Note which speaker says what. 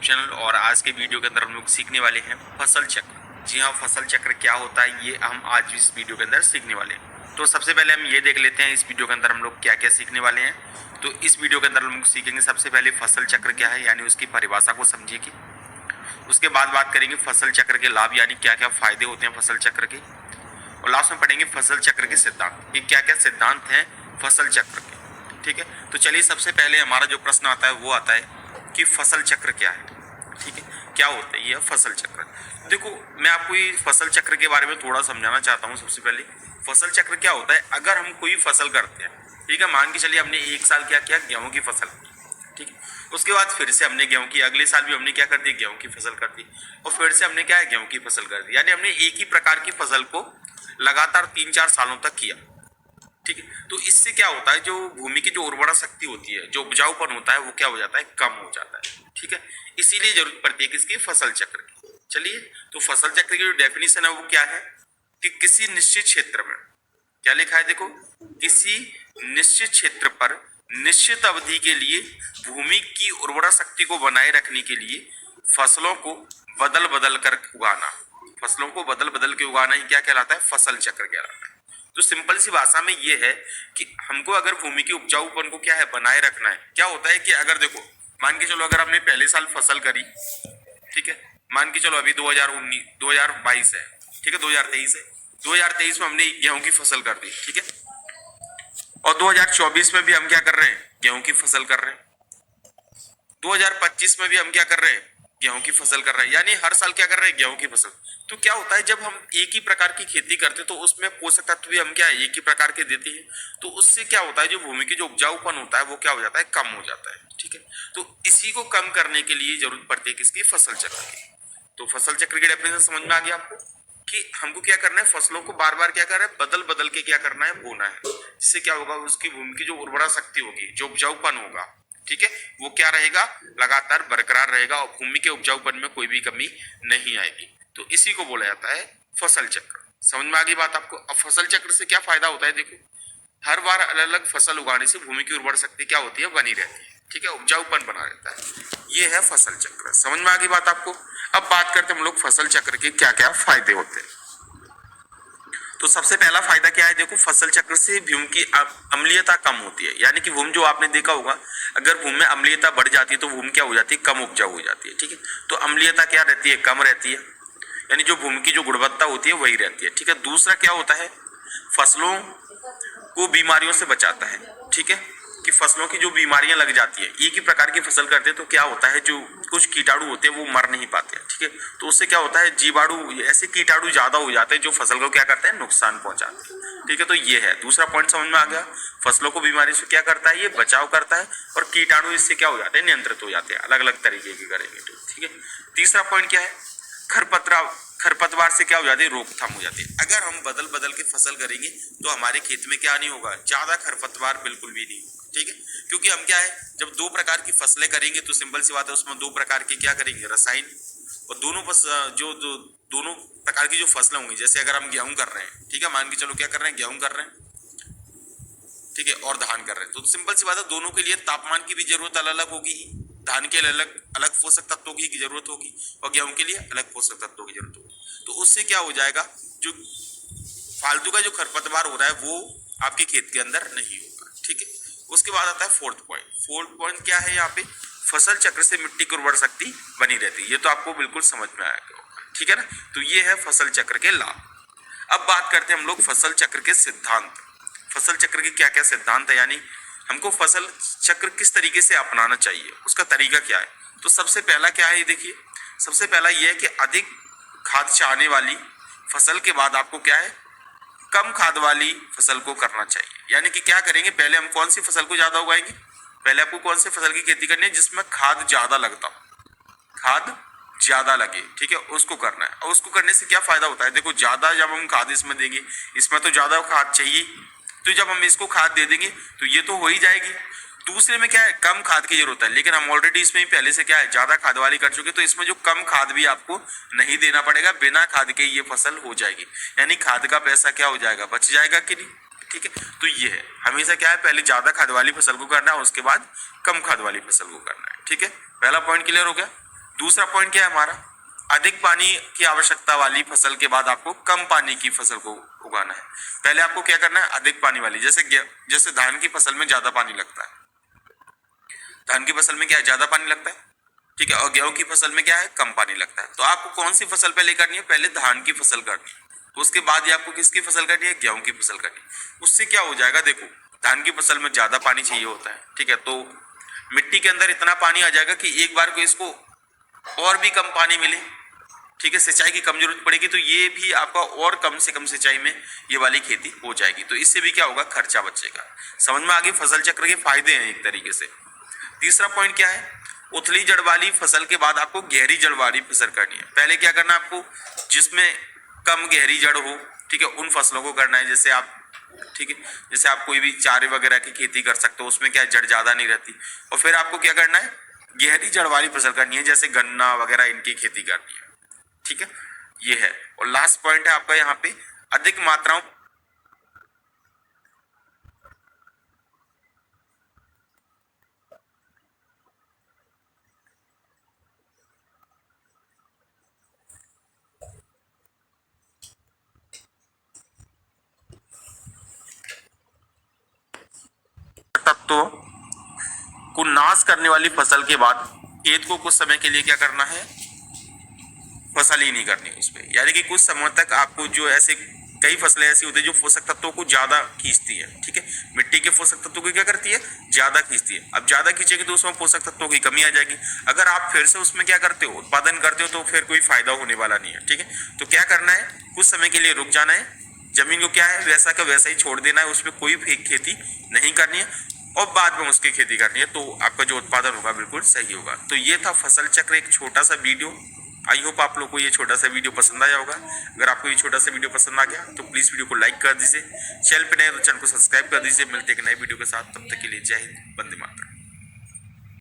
Speaker 1: Channel और आज के वीडियो के अंदर हम लोग सीखने वाले हैं फसल चक्र। जी हाँ, फसल चक्र क्या होता है ये हम आज इस वीडियो के अंदर सीखने वाले हैं। तो सबसे पहले हम ये देख लेते हैं इस वीडियो के अंदर हम लोग क्या क्या सीखने वाले हैं। तो इस वीडियो के अंदर हम लोग सीखेंगे सबसे पहले फसल चक्र क्या है, यानी उसकी परिभाषा को समझिए। उसके बाद बात करेंगे फसल चक्र के लाभ, यानी क्या क्या फायदे होते हैं फसल चक्र के। और लास्ट में पढ़ेंगे फसल चक्र के सिद्धांत, कि क्या क्या सिद्धांत हैं फसल चक्र के। ठीक है, तो चलिए सबसे पहले हमारा जो प्रश्न आता है वो आता है कि फसल चक्र क्या है। ठीक है, क्या होता है ये फसल चक्र। देखो, मैं आपको ये फसल चक्र के बारे में थोड़ा समझाना चाहता हूँ। सबसे पहले फसल चक्र क्या होता है, अगर हम कोई फसल करते हैं, ठीक है, मान के चलिए हमने एक साल क्या किया, गेहूं की फसल की। ठीक है, उसके बाद फिर से हमने गेहूं की, अगले साल भी हमने क्या कर दी, गेहूं की फसल कर दी, और फिर से हमने क्या है, गेहूं की फसल कर दी। यानी हमने एक ही प्रकार की फसल को लगातार 3-4 सालों तक किया। ठीक है, तो इससे क्या होता है, जो भूमि की जो उर्वरा शक्ति होती है, जो उपजाऊपन होता है, वो क्या हो जाता है, कम हो जाता है। ठीक है, इसीलिए जरूरत पड़ती है किसकी, फसल चक्र की। चलिए, तो फसल चक्र की जो डेफिनेशन है वो क्या है कि किसी निश्चित क्षेत्र में, क्या लिखा है देखो, किसी निश्चित क्षेत्र पर निश्चित अवधि के लिए भूमि की उर्वरा शक्ति को बनाए रखने के लिए फसलों को बदल बदल कर उगाना। फसलों को बदल बदल के उगाना ही क्या कहलाता है, फसल चक्र कहलाता है। तो सिंपल सी भाषा में ये है कि हमको अगर भूमि के उपजाऊपन को क्या है, बनाए रखना है। क्या होता है कि अगर देखो, मान के चलो अगर हमने पहले साल फसल करी, ठीक है, मान के चलो अभी 2022 है, ठीक है, 2023 है, 2023 में हमने गेहूं की फसल कर दी। ठीक है, और 2024 में भी हम क्या कर रहे हैं, गेहूं की फसल कर रहे हैं। 2025 में भी हम क्या कर रहे हैं, गेहूं की फसल कर रहे हैं। यानी हर साल क्या कर रहे हैं, गेहूं की फसल। तो क्या होता है, जब हम एक ही प्रकार की खेती करते हैं तो उसमें पोषक तत्व भी हम क्या है, एक ही प्रकार के देते हैं। तो उससे क्या होता है, जो भूमि की जो उपजाऊपन होता है वो क्या हो जाता है, कम हो जाता है। ठीक है, तो इसी को कम करने के लिए जरूरत पड़ती है किसकी, फसल चक्र की। तो फसल चक्र की डेफिनेशन समझ में आ गया आपको कि हमको क्या करना है, फसलों को बार बार क्या करना है, बदल बदल के क्या करना है, बोना है। इससे क्या होगा, उसकी भूमि की जो उर्वरा शक्ति होगी, जो उपजाऊपन होगा, ठीक है, वो क्या रहेगा, लगातार बरकरार रहेगा और भूमि के उपजाऊपन में कोई भी कमी नहीं आएगी। तो इसी को बोला जाता है फसल चक्र। समझ में आ गई बात आपको। अब फसल चक्र से क्या फायदा होता है, देखो, हर बार अलग अलग फसल उगाने से भूमि की उर्वरा शक्ति क्या होती है, बनी रहती है। ठीक है, उपजाऊपन बना रहता है। ये है फसल चक्र। समझ में आ गई बात आपको। अब बात करते हैं हम लोग फसल चक्र के क्या क्या फायदे होते हैं। तो सबसे पहला फायदा क्या है, देखो, फसल चक्र से भूमि की अम्लीयता कम होती है। यानी कि भूमि, जो आपने देखा होगा, अगर भूमि में अम्लीयता बढ़ जाती है तो भूमि क्या हो जाती है, कम उपजाऊ हो जाती है। ठीक है, तो अम्लीयता क्या रहती है, कम रहती है। यानी जो भूमि की जो गुणवत्ता होती है वही रहती है। ठीक है, दूसरा क्या होता है, फसलों को बीमारियों से बचाता है। ठीक है, कि फसलों की जो बीमारियां लग जाती है, एक ही प्रकार की फसल करते हैं तो क्या होता है, जो कुछ कीटाणु होते हैं वो मर नहीं पाते हैं। ठीक है, तो उससे क्या होता है, जीवाणु, ऐसे कीटाणु ज्यादा हो जाते हैं जो फसल को क्या करते हैं, नुकसान पहुंचाते हैं। ठीक है, तो ये है दूसरा पॉइंट। समझ में आ गया। फसलों को बीमारी से क्या करता है, ये बचाव करता है, और कीटाणु इससे क्या हो जाते हैं, नियंत्रित हो जाते हैं, अलग अलग तरीके की करेंगे तो। ठीक है, तीसरा पॉइंट क्या है, खरपतवार से क्या हो जाती है, रोकथाम हो जाती है। अगर हम बदल बदल के फसल करेंगे तो हमारे खेत में क्या नहीं होगा, ज्यादा खरपतवार बिल्कुल भी नहीं। ठीक है, क्योंकि हम क्या है, जब दो प्रकार की फसलें करेंगे तो सिंपल सी बात है, उसमें दो प्रकार के क्या करेंगे, रसायन। और दोनों प्रकार की जो फसलें होंगी, जैसे अगर हम गेहूं कर रहे हैं, ठीक है, मान के चलो क्या कर रहे हैं, गेहूं कर रहे हैं, ठीक है, और धान कर रहे हैं, तो सिंपल सी बात है, दोनों के लिए तापमान की भी जरूरत अलग अलग होगी। धान के लिए अलग अलग पोषक तत्वों की जरूरत होगी, और गेहूं के लिए अलग पोषक तत्वों की जरूरत होगी। तो उससे क्या हो जाएगा, जो फालतू का जो खरपतवार हो रहा है वो आपके खेत के अंदर नहीं होगा। ठीक है, उसके बाद आता है फोर्थ पॉइंट। फोर्थ पॉइंट क्या है, यहाँ पे फसल चक्र से मिट्टी की उर्वरा शक्ति बनी रहती है। ये तो आपको बिल्कुल समझ में आएगा। ठीक है ना, तो ये है फसल चक्र के लाभ। अब बात करते हैं हम लोग फसल चक्र के सिद्धांत। फसल चक्र के क्या क्या सिद्धांत है, यानी हमको फसल चक्र किस तरीके से अपनाना चाहिए, उसका तरीका क्या है। तो सबसे पहला क्या है, देखिए, सबसे पहला यह है कि अधिक खाद चाहने वाली फसल के बाद आपको क्या है, कम खाद वाली फसल को करना चाहिए। यानी कि क्या करेंगे, पहले हम कौन सी फसल को ज्यादा उगाएंगे, पहले आपको कौन सी फसल की खेती करनी है जिसमें खाद ज्यादा लगता हो, खाद ज्यादा लगे। ठीक है, उसको करना है। और उसको करने से क्या फायदा होता है, देखो, ज्यादा जब हम खाद इसमें देंगे, इसमें तो ज्यादा खाद चाहिए, तो जब हम इसको खाद दे देंगे तो ये तो हो ही जाएगी। दूसरे में क्या है, कम खाद की जरूरत है, लेकिन हम ऑलरेडी इसमें ही पहले से क्या है, ज्यादा खाद वाली कर चुके, तो इसमें जो कम खाद भी आपको नहीं देना पड़ेगा, बिना खाद के ये फसल हो जाएगी। यानी खाद का पैसा क्या हो जाएगा, बच जाएगा कि नहीं। ठीक है, तो ये है, हमेशा क्या है, पहले ज्यादा खाद वाली फसल को करना है, उसके बाद कम खाद वाली फसल को करना है। ठीक है, पहला पॉइंट क्लियर हो गया। दूसरा पॉइंट क्या है हमारा, अधिक पानी की आवश्यकता वाली फसल के बाद आपको कम पानी की फसल को उगाना है। पहले आपको क्या करना है, अधिक पानी वाली, जैसे धान की फसल में ज्यादा पानी लगता है, धान की फसल में क्या है, ज्यादा पानी लगता है, ठीक है, और गेहूं की फसल में क्या है, कम पानी लगता है। तो आपको कौन सी फसल पहले करनी है, पहले धान की फसल करनी है, उसके बाद ही आपको किसकी फसल करनी है, गेहूं की फसल करनी है। उससे क्या हो जाएगा, देखो धान की फसल में ज्यादा पानी चाहिए होता है, ठीक है, तो मिट्टी के अंदर इतना पानी आ जाएगा कि एक बार को इसको और भी कम पानी मिले, ठीक है, सिंचाई की कम जरूरत पड़ेगी, तो ये भी आपका और कम से कम सिंचाई में ये वाली खेती हो जाएगी। तो इससे भी क्या होगा, खर्चा बचेगा। समझ में आगे फसल चक्र के फायदे हैं एक तरीके से। तीसरा पॉइंट क्या है, उथली जड़ वाली फसल के बाद आपको गहरी जड़ वाली फसल करनी है। पहले क्या करना है आपको, जिसमें कम गहरी जड़ हो, ठीक है, उन फसलों को करना है। जैसे आप, ठीक है, जैसे आप कोई भी चारे वगैरह की खेती कर सकते हो, उसमें क्या जड़ ज्यादा नहीं रहती। और फिर आपको क्या करना है, गहरी जड़ वाली फसल करनी है, जैसे गन्ना वगैरह इनकी खेती करनी है, ठीक है, ये है। और लास्ट पॉइंट है आपका यहाँ पे, अधिक मात्राओं तत्वों को नाश करने वाली फसल के बाद खेत को कुछ समय के लिए क्या करना है, फसल ही नहीं करनी उसमें। यानी कि कुछ समय तक आपको जो ऐसे कई फसलें ऐसी होती है जो पोषक तत्वों को ज्यादा खींचती है, ठीक है, मिट्टी के पोषक तत्वों को क्या करती है, ज्यादा खींचती है। अब ज्यादा खींचेगी तो उसमें पोषक तत्वों की कमी आ जाएगी। अगर आप फिर से उसमें क्या करते हो, उत्पादन करते हो, तो फिर कोई फायदा होने वाला नहीं है, ठीक है। तो क्या करना है, कुछ समय के लिए रुक जाना है, जमीन को क्या है वैसा का वैसा ही छोड़ देना है, उसमें कोई खेती नहीं करनी है, और बाद में उसकी खेती करनी है, तो आपका जो उत्पादन होगा बिल्कुल सही होगा। तो ये था फसल चक्र, एक छोटा सा वीडियो। आई होप आप लोग को ये छोटा सा वीडियो पसंद आया होगा। अगर आपको ये छोटा सा वीडियो पसंद आ गया तो प्लीज वीडियो को लाइक कर दीजिए, चैनल पे नए तो चैनल को सब्सक्राइब कर दीजिए। मिलते हैं एक नए वीडियो के साथ, तब तक के लिए जय हिंद, वंदे मातरम।